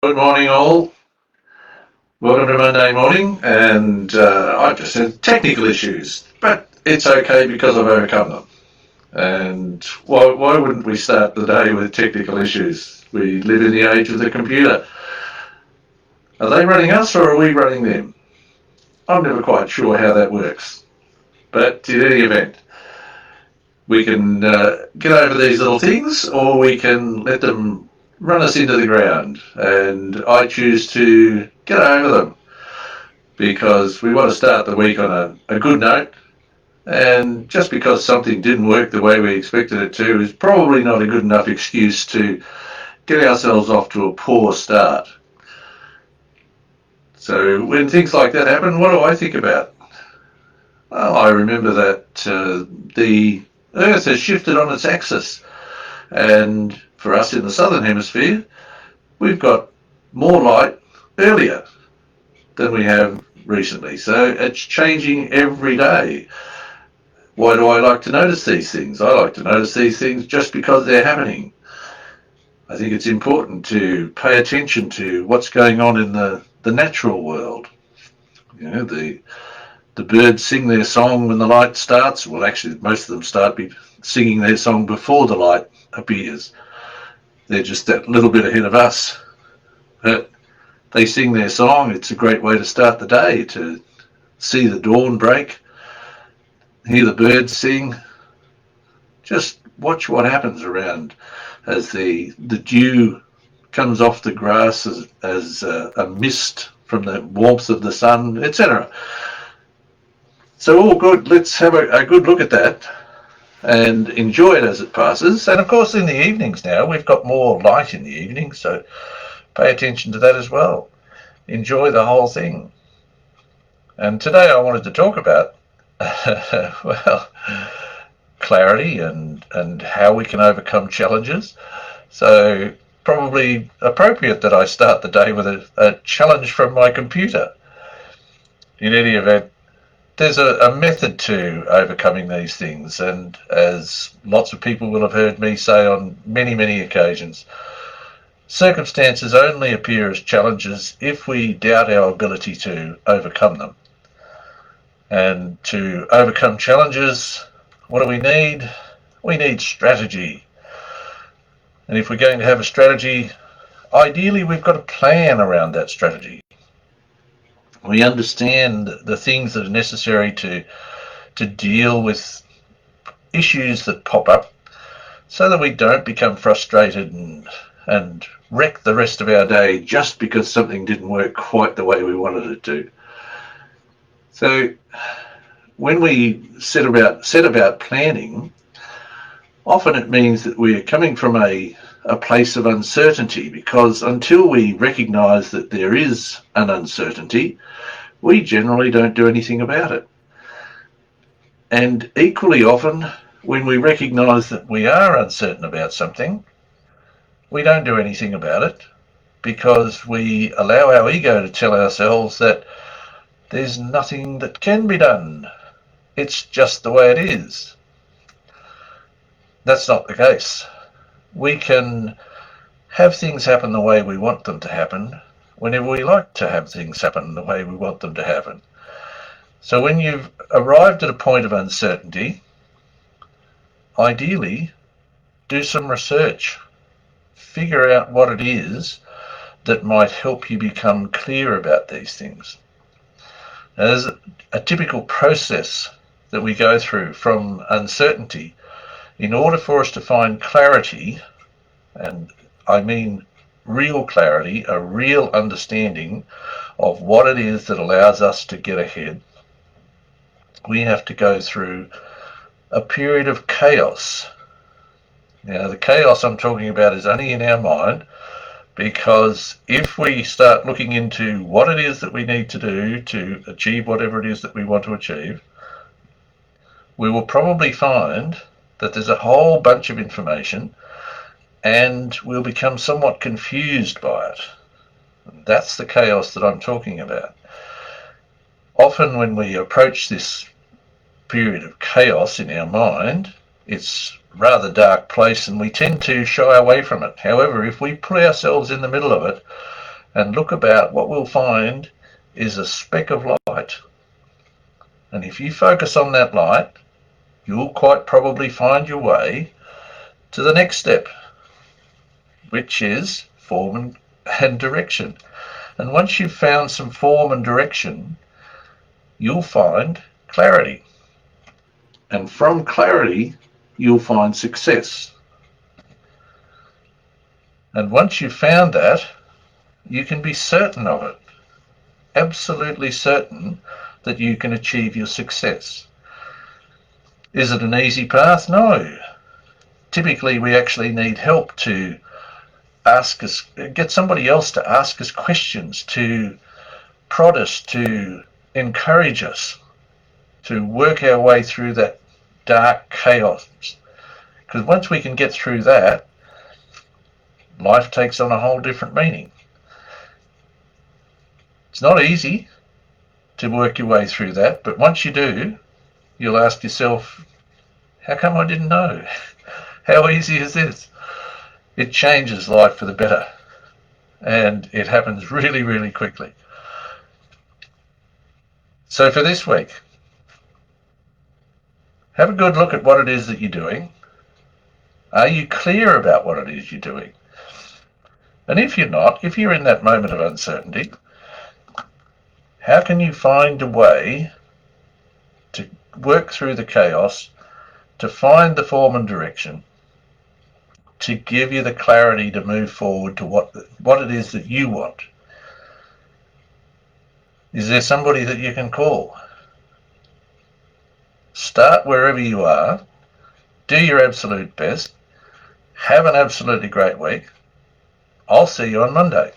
Good morning, all. Welcome to Monday morning. And I've just had technical issues, but it's okay because I've overcome them. And why wouldn't we start the day with technical issues? We live in the age of the computer. Are they running us or are we running them? I'm never quite sure how that works. But in any event, we can get over these little things or we can let them run us into the ground. And I choose to get over them because we want to start the week on a good note. And just because something didn't work the way we expected it to is probably not a good enough excuse to get ourselves off to a poor start. So when things like that happen, what do I think about? Well, I remember that the Earth has shifted on its axis, and for us in the southern hemisphere, we've got more light earlier than we have recently. So it's changing every day. Why do I like to notice these things? I like to notice these things just because they're happening. I think it's important to pay attention to what's going on in the natural world. You know, the birds sing their song when the light starts. Well, actually, most of them start singing their song before the light appears. They're just that little bit ahead of us. But they sing their song. It's a great way to start the day, to see the dawn break, hear the birds sing. Just watch what happens around as the dew comes off the grass as a mist from the warmth of the sun, etc. So all good. Let's have a good look at that and enjoy it as it passes. And of course, in the evenings now, we've got more light in the evening, so pay attention to that as well. Enjoy the whole thing. And today I wanted to talk about, well, clarity and how we can overcome challenges. So probably appropriate that I start the day with a challenge from my computer. In any event, there's a method to overcoming these things, and as lots of people will have heard me say on many, many occasions, circumstances only appear as challenges if we doubt our ability to overcome them. And to overcome challenges, what do we need? We need strategy. And if we're going to have a strategy, ideally we've got a plan around that strategy. We understand the things that are necessary to deal with issues that pop up so that we don't become frustrated and wreck the rest of our day just because something didn't work quite the way we wanted it to. So when we set about planning, often it means that we're coming from a place of uncertainty, because until we recognize that there is an uncertainty, we generally don't do anything about it. And equally often, when we recognize that we are uncertain about something, we don't do anything about it because we allow our ego to tell ourselves that there's nothing that can be done. It's just the way it is. That's not the case. We can have things happen the way we want them to happen whenever we like to have things happen the way we want them to happen. So when you've arrived at a point of uncertainty, ideally, do some research. Figure out what it is that might help you become clear about these things. Now, there's a typical process that we go through from uncertainty in order for us to find clarity, and I mean real clarity, a real understanding of what it is that allows us to get ahead. We have to go through a period of chaos. Now, the chaos I'm talking about is only in our mind, because if we start looking into what it is that we need to do to achieve whatever it is that we want to achieve, we will probably find that there's a whole bunch of information and we'll become somewhat confused by it. That's the chaos that I'm talking about. Often when we approach this period of chaos in our mind, it's a rather dark place and we tend to shy away from it. However, if we put ourselves in the middle of it and look about, what we'll find is a speck of light. And if you focus on that light, you'll quite probably find your way to the next step, which is form and direction. And once you've found some form and direction, you'll find clarity. And from clarity, you'll find success. And once you've found that, you can be certain of it, absolutely certain that you can achieve your success. Is it an easy path? No. Typically, we actually need help to ask us, get somebody else to ask us questions, to prod us, to encourage us, to work our way through that dark chaos. Because once we can get through that, life takes on a whole different meaning. It's not easy to work your way through that, but once you do, you'll ask yourself, how come I didn't know? How easy is this? It changes life for the better, and it happens really, really quickly. So for this week, have a good look at what it is that you're doing. Are you clear about what it is you're doing? And if you're not, if you're in that moment of uncertainty, how can you find a way to work through the chaos, to find the form and direction, to give you the clarity to move forward to what it is that you want? Is there somebody that you can call? Start wherever you are. Do your absolute best. Have an absolutely great week. I'll see you on Monday.